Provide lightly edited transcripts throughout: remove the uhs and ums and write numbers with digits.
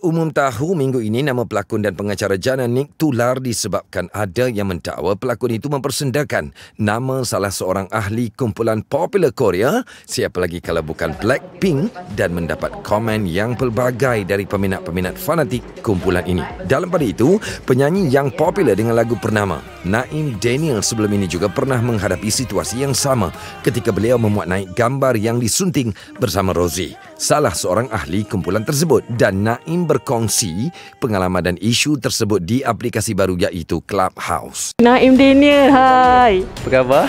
umum tahu minggu ini nama pelakon dan pengacara Jana Nick tular disebabkan ada yang mendakwa pelakon itu mempersendakan nama salah seorang ahli kumpulan popular Korea, siapa lagi kalau bukan Blackpink, dan mendapat komen yang pelbagai dari peminat-peminat fanatik kumpulan ini. Dalam pada itu, penyanyi yang popular dengan lagu Pernama, Naim Daniel, sebelum ini juga pernah menghadapi situasi yang sama ketika beliau memuat naik gambar yang disunting bersama Rosie, salah seorang ahli kumpulan tersebut, dan Naim berkongsi pengalaman dan isu tersebut di aplikasi baru iaitu Clubhouse. Naim Daniel, hai. Apa khabar?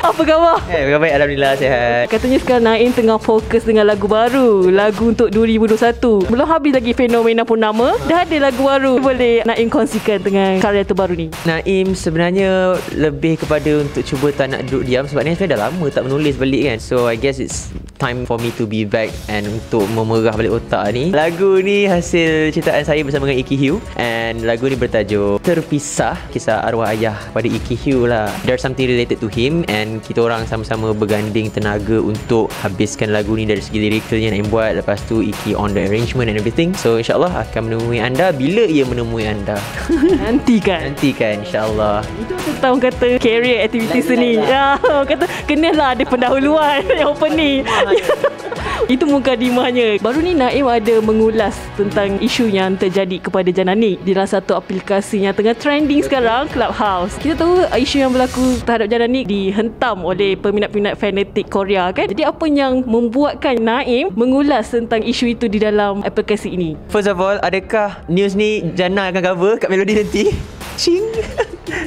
Apa khabar? Khabar baik, Alhamdulillah sihat. Katanya sekarang Naim tengah fokus dengan lagu baru, lagu untuk 2021. Belum habis lagi fenomena Purnama, dah ada lagu baru. Boleh Naim kongsikan dengan karya terbaru ni? Naim sebenarnya lebih kepada untuk cuba tak nak duduk diam, sebab ni saya dah lama tak menulis balik kan. So I guess it's time for me to be back and untuk memerah balik otak ni. Lagu ni hasil ciptaan saya bersama dengan Iki Hugh, and lagu ni bertajuk Terpisah, kisah arwah ayah pada Iki Hugh lah. There's something related to him, and kita orang sama-sama berganding tenaga untuk habiskan lagu ni dari segi liriknya Naim buat. Lepas tu Iki on the arrangement and everything. So insyaAllah akan menemui anda bila ia menemui anda. Nantikan insyaAllah. Itu tentang kata career activity seni. Ya, kata kenalah ada pendahuluan yang opening. Itu mukadimahnya. Baru ni Naim ada mengulas tentang isu yang terjadi kepada Jana Nick di dalam satu aplikasi yang tengah trending sekarang, Clubhouse. Kita tahu isu yang berlaku terhadap Jana Nick dihentam oleh peminat-peminat fanatik Korea kan. Jadi apa yang membuatkan Naim mengulas tentang isu itu di dalam aplikasi ini? First of all, adakah news ni Jana akan cover kat Melody nanti? Cing.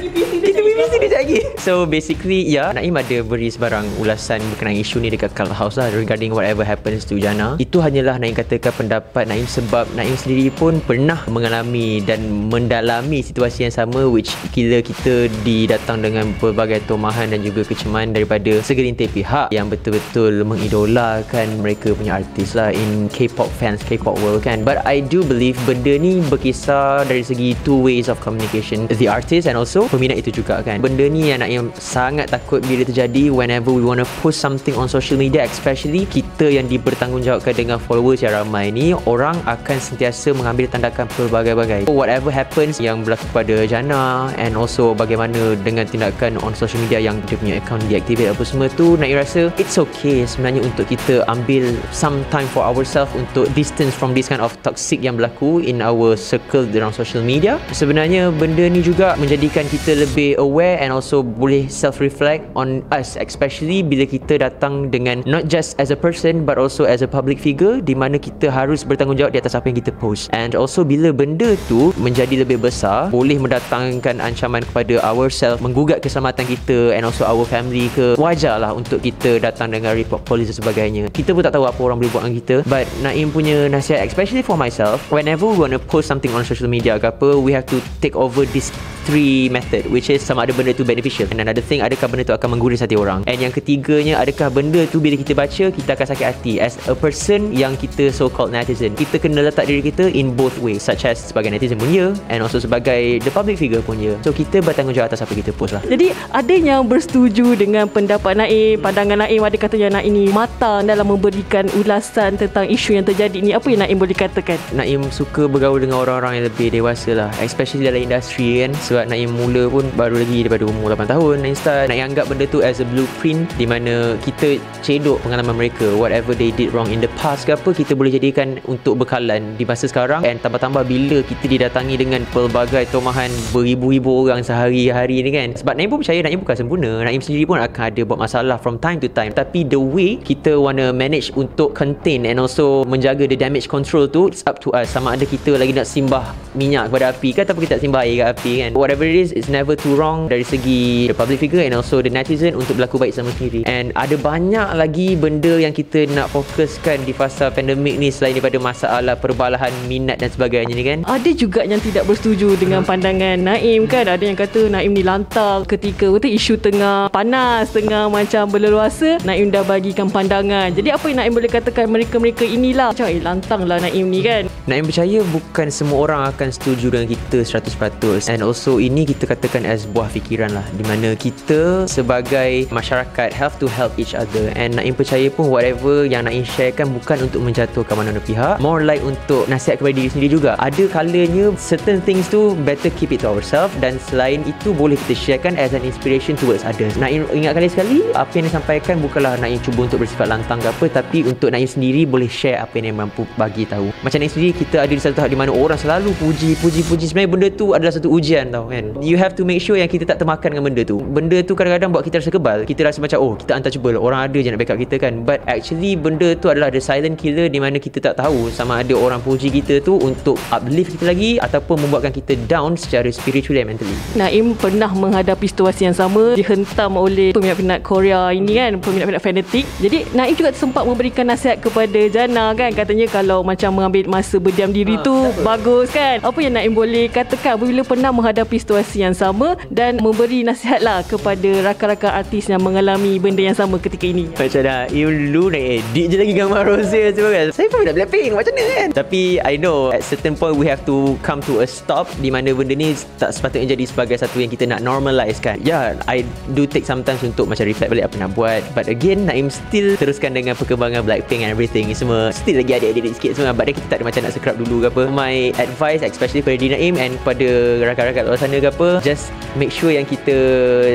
Kita BBC dia lagi. So basically Naim ada beri sebarang ulasan berkenaan isu ni dekat Clubhouse lah, regarding whatever happens to Jana. Itu hanyalah Naim katakan pendapat Naim, sebab Naim sendiri pun pernah mengalami dan mendalami situasi yang sama, which kila kita didatang dengan pelbagai tomahan dan juga keceman daripada segelintir pihak yang betul-betul mengidolakan mereka punya artis lah in K-pop fans, K-pop world kan. But I do believe benda ni berkisar dari segi two ways of communication, the artist and also peminat itu juga kan. Benda ni yang Naim sangat takut bila terjadi whenever we want to post something on social media, especially kita yang dibertanggungjawabkan dengan followers yang ramai ni, orang akan sentiasa mengambil tindakan pelbagai-bagai. Whatever happens yang berlaku pada Jana, and also bagaimana dengan tindakan on social media yang dia punya account deactivate apa semua tu, Naim rasa it's okay sebenarnya untuk kita ambil some time for ourselves untuk distance from this kind of toxic yang berlaku in our circle around social media. Sebenarnya benda ni juga menjadikan kita lebih aware and also boleh self-reflect on us, especially bila kita datang dengan not just as a person but also as a public figure, di mana kita harus bertanggungjawab di atas apa yang kita post. And also bila benda tu menjadi lebih besar, boleh mendatangkan ancaman kepada ourselves, menggugat keselamatan kita and also our family ke, wajarlah untuk kita datang dengan report polis dan sebagainya. Kita pun tak tahu apa orang boleh buat dengan kita. But Naim punya nasihat, especially for myself, whenever we want to post something on social media ke apa, we have to take over this three method, which is sama ada benda tu beneficial, and another thing, adakah benda tu akan menggurus hati orang, and yang ketiganya, adakah benda tu bila kita baca kita akan sakit hati as a person yang kita so called netizen. Kita kena letak diri kita in both ways, such as sebagai netizen pun ya, and also sebagai the public figure pun ya. So kita bertanggungjawab atas apa kita post lah. Jadi ada yang bersetuju dengan pendapat Naim, pandangan Naim. Ada katanya Naim ni matang dalam memberikan ulasan tentang isu yang terjadi ni. Apa yang Naim boleh katakan? Naim suka bergaul dengan orang-orang yang lebih dewasa lah, especially dalam industri kan. Sebab Naim mula pun baru lagi daripada umur 8 tahun Naim start. Naim anggap benda tu as a blueprint, di mana kita cedok pengalaman mereka, whatever they did wrong in the past ke apa, kita boleh jadikan untuk bekalan di masa sekarang. And tambah-tambah bila kita didatangi dengan pelbagai tomahan beribu-ribu orang sehari-hari ni kan. Sebab Naim pun percaya Naim bukan sempurna, Naim sendiri pun akan ada buat masalah from time to time, tapi the way kita wanna manage untuk contain and also menjaga the damage control tu, it's up to us. Sama ada kita lagi nak simbah minyak kepada api kan, ataupun kita tak simbah air ke api kan. Whatever it is, it's never too wrong dari segi the public figure and also the netizen untuk berlaku baik sama sendiri. And ada banyak lagi benda yang kita nak fokuskan di fasa pandemik ni selain daripada masalah perbalahan minat dan sebagainya ni kan. Ada juga yang tidak bersetuju dengan pandangan Naim kan. Ada yang kata Naim ni lantang ketika isu tengah panas, tengah macam berleluasa, Naim dah bagikan pandangan. Jadi apa yang Naim boleh katakan mereka-mereka inilah macam lantang lah Naim ni kan. Naim percaya bukan semua orang akan setuju dengan kita 100%, and also ini kita katakan as sebuah fikiran lah, di mana kita sebagai masyarakat have to help each other. And Naim percaya pun whatever yang Naim sharekan bukan untuk menjatuhkan mana-mana pihak, more like untuk nasihat kepada diri sendiri juga. Ada kalanya certain things tu better keep it to ourselves, dan selain itu boleh kita sharekan as an inspiration towards others. Naim ingatkan sekali, apa yang disampaikan bukanlah Naim cuba untuk bersifat lantang ke apa, tapi untuk Naim sendiri boleh share apa yang Naim mampu bagi tahu. Macam Naim sendiri, kita ada di satu tahap di mana orang selalu puji. Sebenarnya benda tu adalah satu ujian tau kan. You have to make sure yang kita tak termakan dengan benda tu. Benda tu kadang-kadang buat kita rasa kebal. Kita rasa macam kita untouchable, orang ada je nak backup kita kan. But actually benda tu adalah the silent killer, di mana kita tak tahu sama ada orang puji kita tu untuk uplift kita lagi ataupun membuatkan kita down secara spiritually and mentally. Naim pernah menghadapi situasi yang sama, dihentam oleh peminat-peminat Korea ini kan, peminat-peminat fanatik. Jadi Naim juga sempat memberikan nasihat kepada Jana kan, katanya kalau macam mengambil masa berdiam diri tu bagus kan. Apa yang Naim boleh katakan apabila pernah menghadapi situasi yang sama dan memberi nasihat lah kepada rakan-rakan artis yang mengalami benda yang sama ketika ini? Macam Naim dulu nak edit je lagi gambar Rose semua kan. Saya pun nak Blackpink macam mana kan. Tapi I know at certain point we have to come to a stop, di mana benda ni tak sepatutnya jadi sebagai satu yang kita nak normalize kan. I do take sometimes untuk macam reflect balik apa nak buat. But again, Naim still teruskan dengan perkembangan Blackpink and everything semua. Still lagi ada edit sikit semua. But then kita tak ada macam nak scrub dulu ke apa. My advice especially pada Naim and pada rakan-rakan luar sana ke apa, just make sure yang kita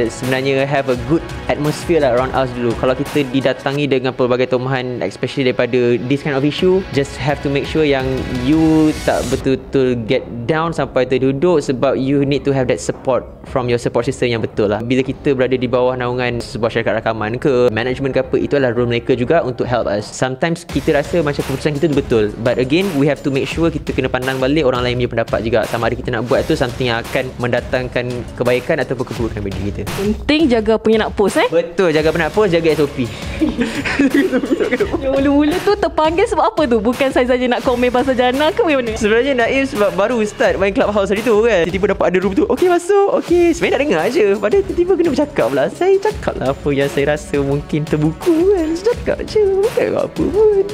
sebenarnya have a good atmosphere lah around us dulu. Kalau kita didatangi dengan pelbagai tomahan, especially daripada this kind of issue, just have to make sure yang you tak betul-betul get down sampai terduduk, sebab you need to have that support from your support system yang betul lah. Bila kita berada di bawah naungan sebuah syarikat rakaman ke management ke apa, itu adalah role mereka juga untuk help us. Sometimes kita rasa macam keputusan kita tu betul, but again we have to make sure kita kena pandang balik orang lain punya pendapat juga, sama ada kita nak buat tu something yang akan mendatangkan kebaikan ataupun keburukan bagi kita. Penting jaga punya nak post Betul, jaga penat post, jaga SOP. Yang mula-mula tu terpanggil sebab apa tu? Bukan saya saja nak komen pasal Jana ke bagaimana? Sebenarnya Naim sebab baru start main Clubhouse hari tu kan, tiba-tiba dapat ada room tu, okey masuk, okey, sebenarnya nak dengar je, padahal tiba-tiba kena bercakap lah. Saya cakap lah apa yang saya rasa mungkin terbuku kan, saya cakap je, bukan apa pun.